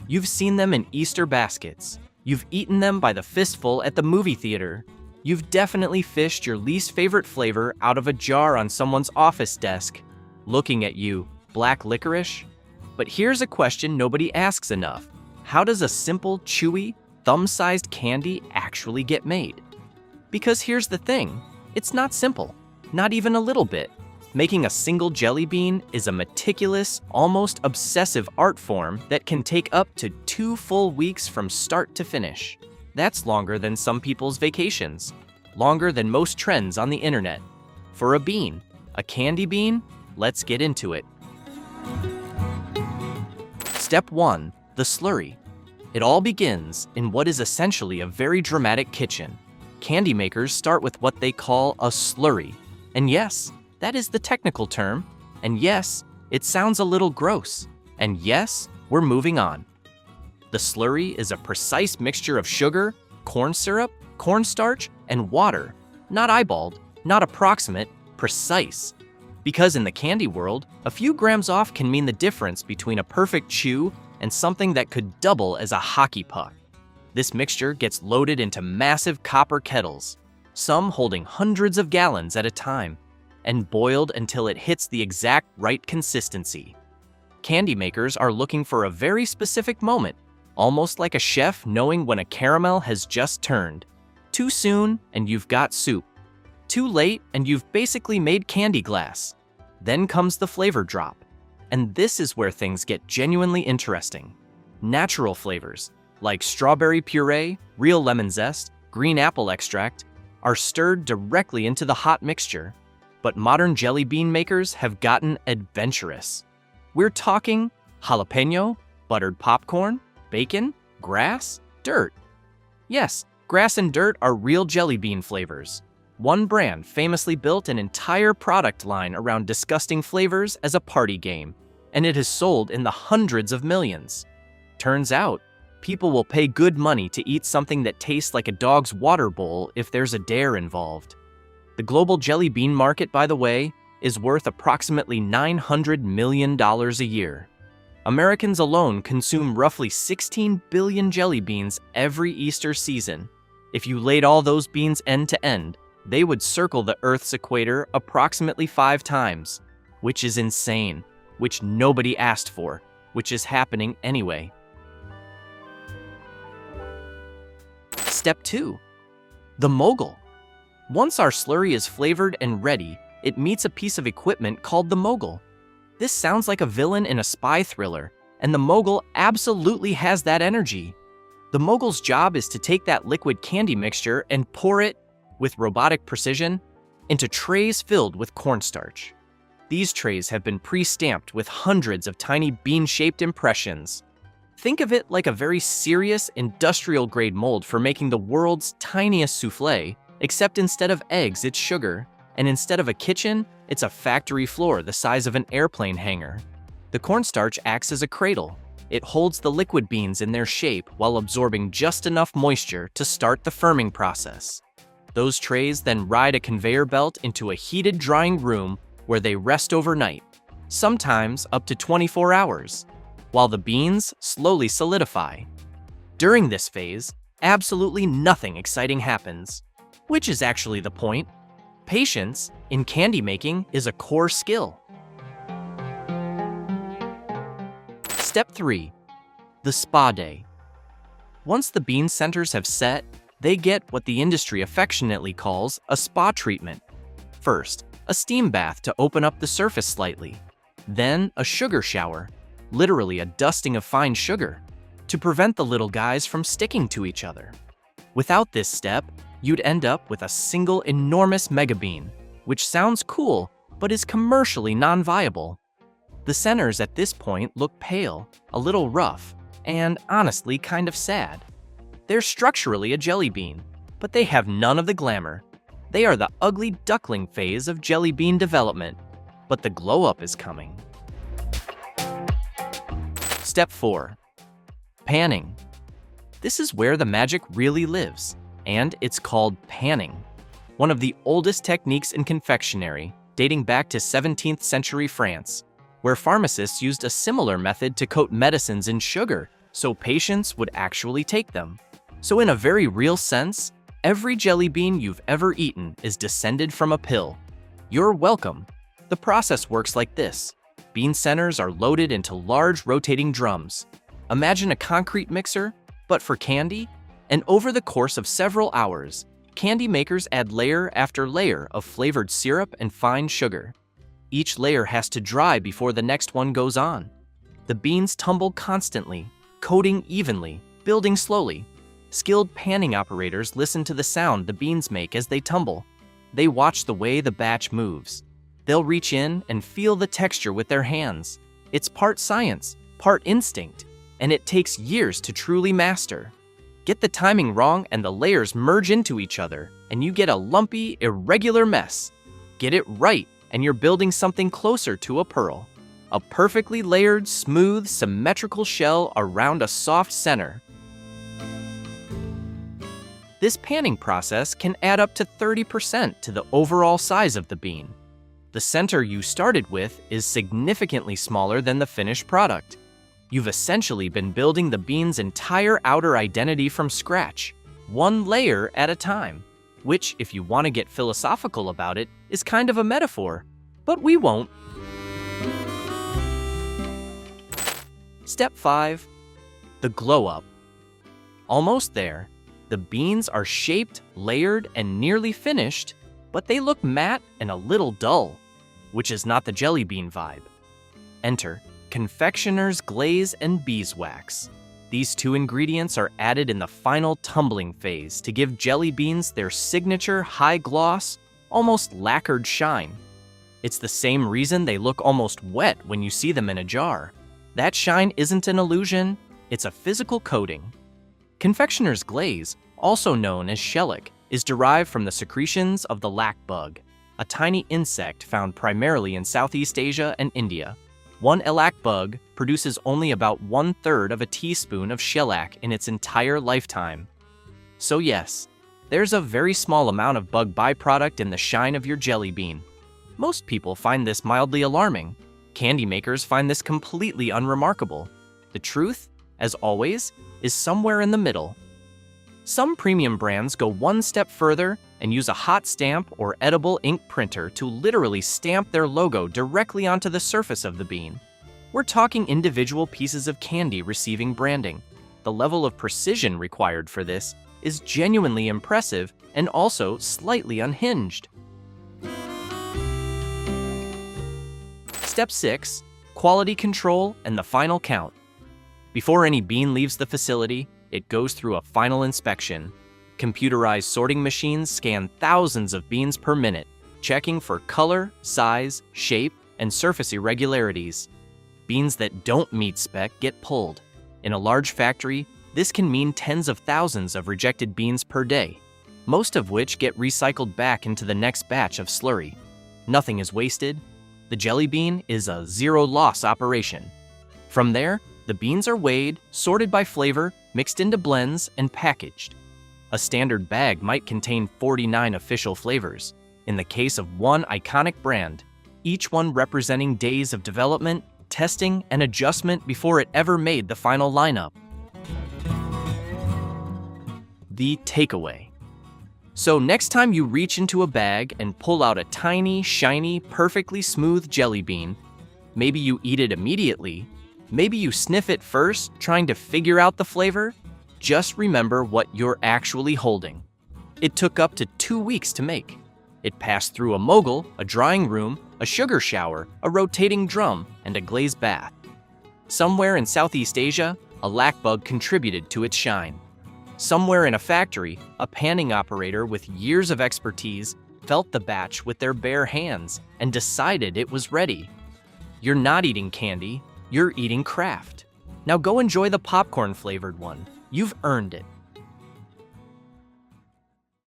You've seen them in Easter baskets. You've eaten them by the fistful at the movie theater. You've definitely fished your least favorite flavor out of a jar on someone's office desk. Looking at you, black licorice? But here's a question nobody asks enough. How does a simple, chewy, thumb-sized candy actually get made? Because here's the thing, it's not simple, not even a little bit. Making a single jelly bean is a meticulous, almost obsessive art form that can take up to 2 full weeks from start to finish. That's longer than some people's vacations, longer than most trends on the internet. For a bean, a candy bean, let's get into it. Step 1, the slurry. It all begins in what is essentially a very dramatic kitchen. Candy makers start with what they call a slurry. And yes, that is the technical term. And yes, it sounds a little gross. And yes, we're moving on. The slurry is a precise mixture of sugar, corn syrup, cornstarch, and water. Not eyeballed, not approximate, precise. Because in the candy world, a few grams off can mean the difference between a perfect chew and something that could double as a hockey puck. This mixture gets loaded into massive copper kettles, some holding hundreds of gallons at a time, and boiled until it hits the exact right consistency. Candy makers are looking for a very specific moment, almost like a chef knowing when a caramel has just turned. Too soon, and you've got soup. Too late, and you've basically made candy glass. Then comes the flavor drop. And this is where things get genuinely interesting. Natural flavors, like strawberry puree, real lemon zest, green apple extract, are stirred directly into the hot mixture. But modern jelly bean makers have gotten adventurous. We're talking jalapeno, buttered popcorn, bacon, grass, dirt. Yes, grass and dirt are real jelly bean flavors. One brand famously built an entire product line around disgusting flavors as a party game, and it has sold in the hundreds of millions. Turns out, people will pay good money to eat something that tastes like a dog's water bowl if there's a dare involved. The global jelly bean market, by the way, is worth approximately $900 million a year. Americans alone consume roughly 16 billion jelly beans every Easter season. If you laid all those beans end to end, they would circle the Earth's equator approximately 5 times, which is insane, which nobody asked for, which is happening anyway. Step 2, the mogul. Once our slurry is flavored and ready, it meets a piece of equipment called the mogul. This sounds like a villain in a spy thriller, and the mogul absolutely has that energy. The mogul's job is to take that liquid candy mixture and pour it, with robotic precision, into trays filled with cornstarch. These trays have been pre-stamped with hundreds of tiny bean-shaped impressions. Think of it like a very serious industrial-grade mold for making the world's tiniest soufflé, except instead of eggs, it's sugar, and instead of a kitchen, it's a factory floor the size of an airplane hangar. The cornstarch acts as a cradle. It holds the liquid beans in their shape while absorbing just enough moisture to start the firming process. Those trays then ride a conveyor belt into a heated drying room where they rest overnight, sometimes up to 24 hours, while the beans slowly solidify. During this phase, absolutely nothing exciting happens, which is actually the point. Patience in candy making is a core skill. Step 3, the spa day. Once the bean centers have set, they get what the industry affectionately calls a spa treatment. First, a steam bath to open up the surface slightly. Then, a sugar shower, literally a dusting of fine sugar, to prevent the little guys from sticking to each other. Without this step, you'd end up with a single enormous mega bean, which sounds cool, but is commercially non-viable. The centers at this point look pale, a little rough, and honestly kind of sad. They're structurally a jelly bean, but they have none of the glamour. They are the ugly duckling phase of jelly bean development, but the glow-up is coming. Step 4, panning. This is where the magic really lives, and it's called panning, one of the oldest techniques in confectionery, dating back to 17th century France, where pharmacists used a similar method to coat medicines in sugar so patience would actually take them. So in a very real sense, every jelly bean you've ever eaten is descended from a pill. You're welcome. The process works like this. Bean centers are loaded into large rotating drums. Imagine a concrete mixer, but for candy, and over the course of several hours, candy makers add layer after layer of flavored syrup and fine sugar. Each layer has to dry before the next one goes on. The beans tumble constantly, coating evenly, building slowly. Skilled panning operators listen to the sound the beans make as they tumble. They watch the way the batch moves. They'll reach in and feel the texture with their hands. It's part science, part instinct, and it takes years to truly master. Get the timing wrong and the layers merge into each other, and you get a lumpy, irregular mess. Get it right, and you're building something closer to a pearl. A perfectly layered, smooth, symmetrical shell around a soft center. This panning process can add up to 30% to the overall size of the bean. The center you started with is significantly smaller than the finished product. You've essentially been building the bean's entire outer identity from scratch, one layer at a time, which, if you want to get philosophical about it, is kind of a metaphor, but we won't. Step 5. The glow up. Almost there. The beans are shaped, layered, and nearly finished, but they look matte and a little dull, which is not the jelly bean vibe. Enter confectioner's glaze and beeswax. These two ingredients are added in the final tumbling phase to give jelly beans their signature high gloss, almost lacquered shine. It's the same reason they look almost wet when you see them in a jar. That shine isn't an illusion, it's a physical coating. Confectioner's glaze, also known as shellac, is derived from the secretions of the lac bug, a tiny insect found primarily in Southeast Asia and India. One lac bug produces only about 1/3 of a teaspoon of shellac in its entire lifetime. So yes, there's a very small amount of bug byproduct in the shine of your jelly bean. Most people find this mildly alarming. Candy makers find this completely unremarkable. The truth, as always, is somewhere in the middle. Some premium brands go one step further and use a hot stamp or edible ink printer to literally stamp their logo directly onto the surface of the bean. We're talking individual pieces of candy receiving branding. The level of precision required for this is genuinely impressive and also slightly unhinged. Step 6. Quality control and the final count. Before any bean leaves the facility, it goes through a final inspection. Computerized sorting machines scan thousands of beans per minute, checking for color, size, shape, and surface irregularities. Beans that don't meet spec get pulled. In a large factory, this can mean tens of thousands of rejected beans per day, most of which get recycled back into the next batch of slurry. Nothing is wasted. The jelly bean is a zero-loss operation. From there, the beans are weighed, sorted by flavor, mixed into blends, and packaged. A standard bag might contain 49 official flavors, in the case of one iconic brand, each one representing days of development, testing, and adjustment before it ever made the final lineup. The takeaway. So next time you reach into a bag and pull out a tiny, shiny, perfectly smooth jelly bean, maybe you eat it immediately, maybe you sniff it first, trying to figure out the flavor, just remember what you're actually holding. It took up to 2 weeks to make. It passed through a mogul, a drying room, a sugar shower, a rotating drum, and a glazed bath. Somewhere in Southeast Asia, a lac bug contributed to its shine. Somewhere in a factory, a panning operator with years of expertise felt the batch with their bare hands and decided it was ready. You're not eating candy, you're eating craft. Now go enjoy the popcorn-flavored one. You've earned it.